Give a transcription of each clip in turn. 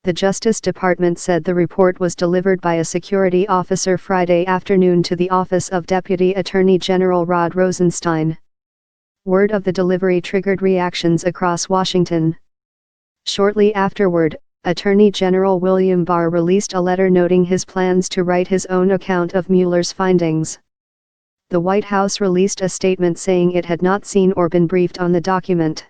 The Justice Department said the report was delivered by a security officer Friday afternoon to the office of Deputy Attorney General Rod Rosenstein. Word of the delivery triggered reactions across Washington. Shortly afterward, Attorney General William Barr released a letter noting his plans to write his own account of Mueller's findings. The White House released a statement saying it had not seen or been briefed on the document.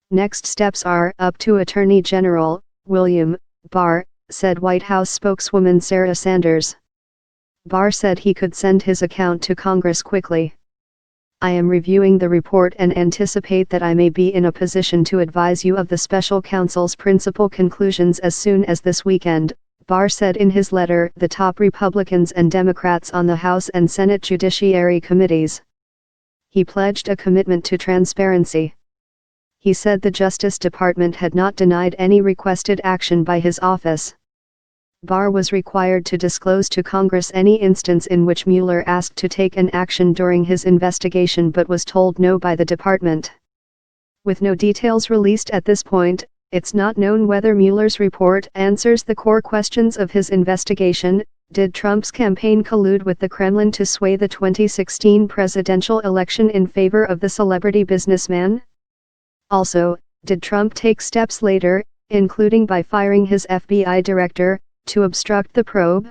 Next steps are up to Attorney General William Barr, said White House spokeswoman Sarah Sanders. Barr said he could send his account to Congress quickly. I am reviewing the report and anticipate that I may be in a position to advise you of the special counsel's principal conclusions as soon as this weekend, Barr said in his letter. The top Republicans and Democrats on the House and Senate Judiciary Committees. He pledged a commitment to transparency. He said the Justice Department had not denied any requested action by his office. Barr was required to disclose to Congress any instance in which Mueller asked to take an action during his investigation but was told no by the department. With no details released at this point, it's not known whether Mueller's report answers the core questions of his investigation. Did Trump's campaign collude with the Kremlin to sway the 2016 presidential election in favor of the celebrity businessman? Also, did Trump take steps later, including by firing his FBI director, to obstruct the probe?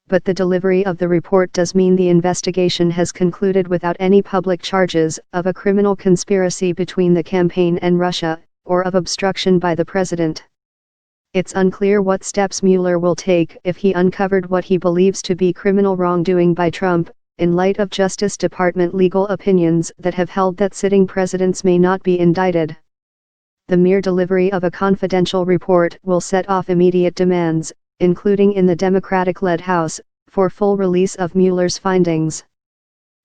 But the delivery of the report does mean the investigation has concluded without any public charges of a criminal conspiracy between the campaign and Russia, or of obstruction by the president. It's unclear what steps Mueller will take if he uncovered what he believes to be criminal wrongdoing by Trump, in light of Justice Department legal opinions that have held that sitting presidents may not be indicted. The mere delivery of a confidential report will set off immediate demands, including in the Democratic-led House, for full release of Mueller's findings.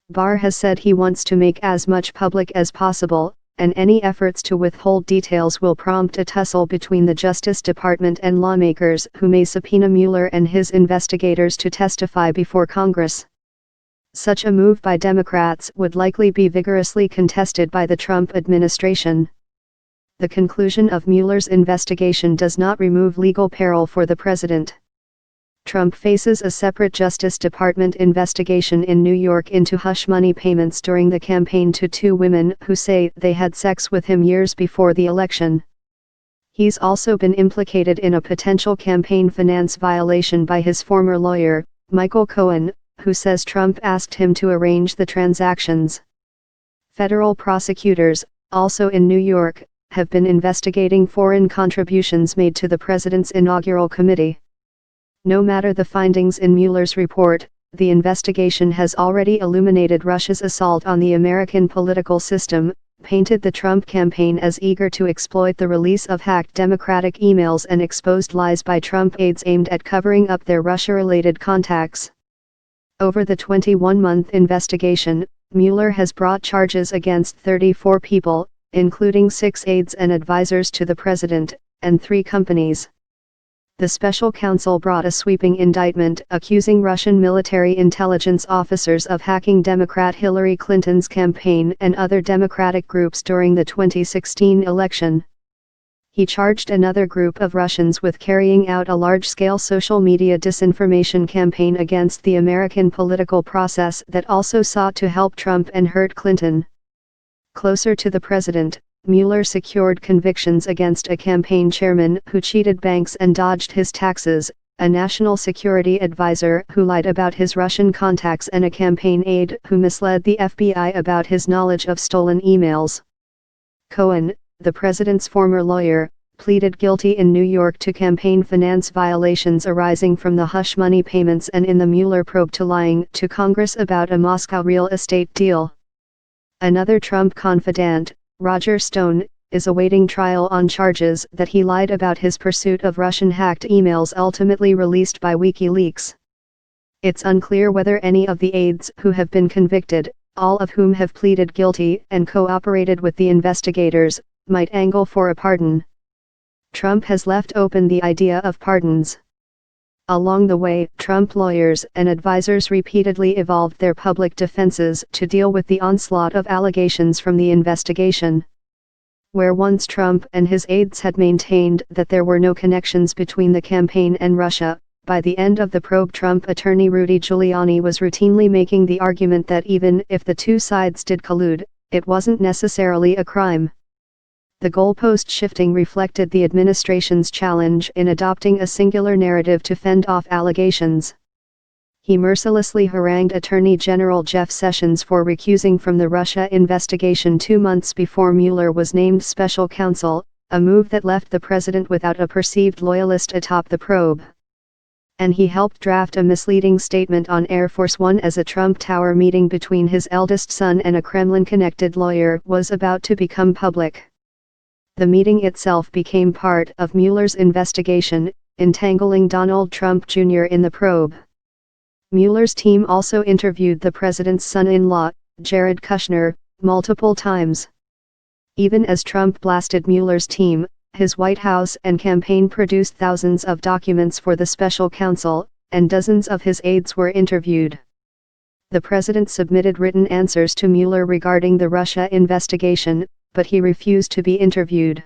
Barr has said he wants to make as much public as possible, and any efforts to withhold details will prompt a tussle between the Justice Department and lawmakers who may subpoena Mueller and his investigators to testify before Congress. Such a move by Democrats would likely be vigorously contested by the Trump administration. The conclusion of Mueller's investigation does not remove legal peril for the president. Trump faces a separate Justice Department investigation in New York into hush money payments during the campaign to two women who say they had sex with him years before the election. He's also been implicated in a potential campaign finance violation by his former lawyer, Michael Cohen, who says Trump asked him to arrange the transactions. Federal prosecutors, also in New York, have been investigating foreign contributions made to the president's inaugural committee. No matter the findings in Mueller's report, the investigation has already illuminated Russia's assault on the American political system, painted the Trump campaign as eager to exploit the release of hacked Democratic emails and exposed lies by Trump aides aimed at covering up their Russia-related contacts. Over the 21-month investigation, Mueller has brought charges against 34 people, including 6 aides and advisors to the president, and 3 companies. The special counsel brought a sweeping indictment accusing Russian military intelligence officers of hacking Democrat Hillary Clinton's campaign and other Democratic groups during the 2016 election. He charged another group of Russians with carrying out a large-scale social media disinformation campaign against the American political process that also sought to help Trump and hurt Clinton. Closer to the president, Mueller secured convictions against a campaign chairman who cheated banks and dodged his taxes, a national security advisor who lied about his Russian contacts, and a campaign aide who misled the FBI about his knowledge of stolen emails. Cohen, the president's former lawyer, pleaded guilty in New York to campaign finance violations arising from the hush money payments and in the Mueller probe to lying to Congress about a Moscow real estate deal. Another Trump confidant, Roger Stone, is awaiting trial on charges that he lied about his pursuit of Russian-hacked emails ultimately released by WikiLeaks. It's unclear whether any of the aides who have been convicted, all of whom have pleaded guilty and cooperated with the investigators, might angle for a pardon. Trump has left open the idea of pardons. Along the way, Trump lawyers and advisors repeatedly evolved their public defenses to deal with the onslaught of allegations from the investigation. where once Trump and his aides had maintained that there were no connections between the campaign and Russia. By the end of the probe, Trump attorney Rudy Giuliani was routinely making the argument that even if the two sides did collude, it wasn't necessarily a crime. The goalpost shifting reflected the administration's challenge in adopting a singular narrative to fend off allegations. He mercilessly harangued Attorney General Jeff Sessions for recusing from the Russia investigation 2 months before Mueller was named special counsel, a move that left the president without a perceived loyalist atop the probe. And he helped draft a misleading statement on Air Force One as a Trump Tower meeting between his eldest son and a Kremlin-connected lawyer was about to become public. The meeting itself became part of Mueller's investigation, entangling Donald Trump Jr. in the probe. Mueller's team also interviewed the president's son-in-law, Jared Kushner, multiple times. Even as Trump blasted Mueller's team, his White House and campaign produced thousands of documents for the special counsel, and dozens of his aides were interviewed. The president submitted written answers to Mueller regarding the Russia investigation, but he refused to be interviewed.